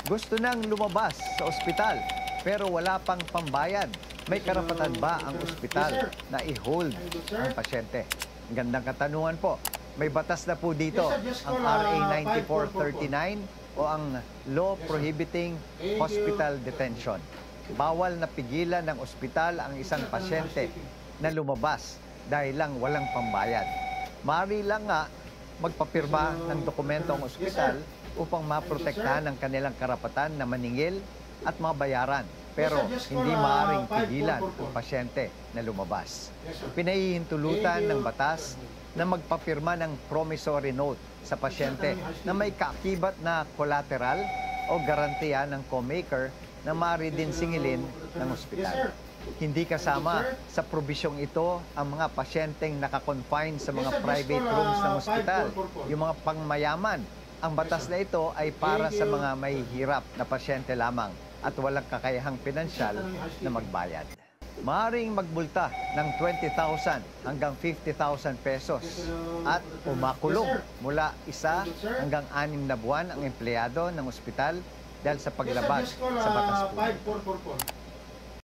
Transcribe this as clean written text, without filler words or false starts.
Gusto nang lumabas sa ospital pero wala pang pambayad. May karapatan ba ang ospital na i-hold ang pasyente? Gandang katanungan po. May batas na po dito, ang RA 9439 o ang Law Prohibiting Hospital Detention. Bawal na pigilan ng ospital ang isang pasyente na lumabas dahil lang walang pambayad. Maaari lang nga magpapirma ng dokumento ang ospital upang maprotektahan ang kanilang karapatan na maningil at mabayaran. Pero hindi maaaring pigilan ang pasyente na lumabas. Pinahihintulutan ng batas na magpapirma ng promissory note sa pasyente na may kaakibat na collateral o garantiya ng co-maker na maaari din singilin ng ospital. Hindi kasama sa probisyong ito ang mga pasyenteng nakakonfine sa mga private rooms ng ospital, yung mga pangmayaman. Ang batas na ito ay para sa mga may hirap na pasyente lamang at walang kakayahang pinansyal na magbayad. Maaring magbulta ng 20,000 hanggang 50,000 pesos at umakulong mula 1 hanggang 6 na buwan ang empleyado ng ospital dahil sa paglabag sa batas po.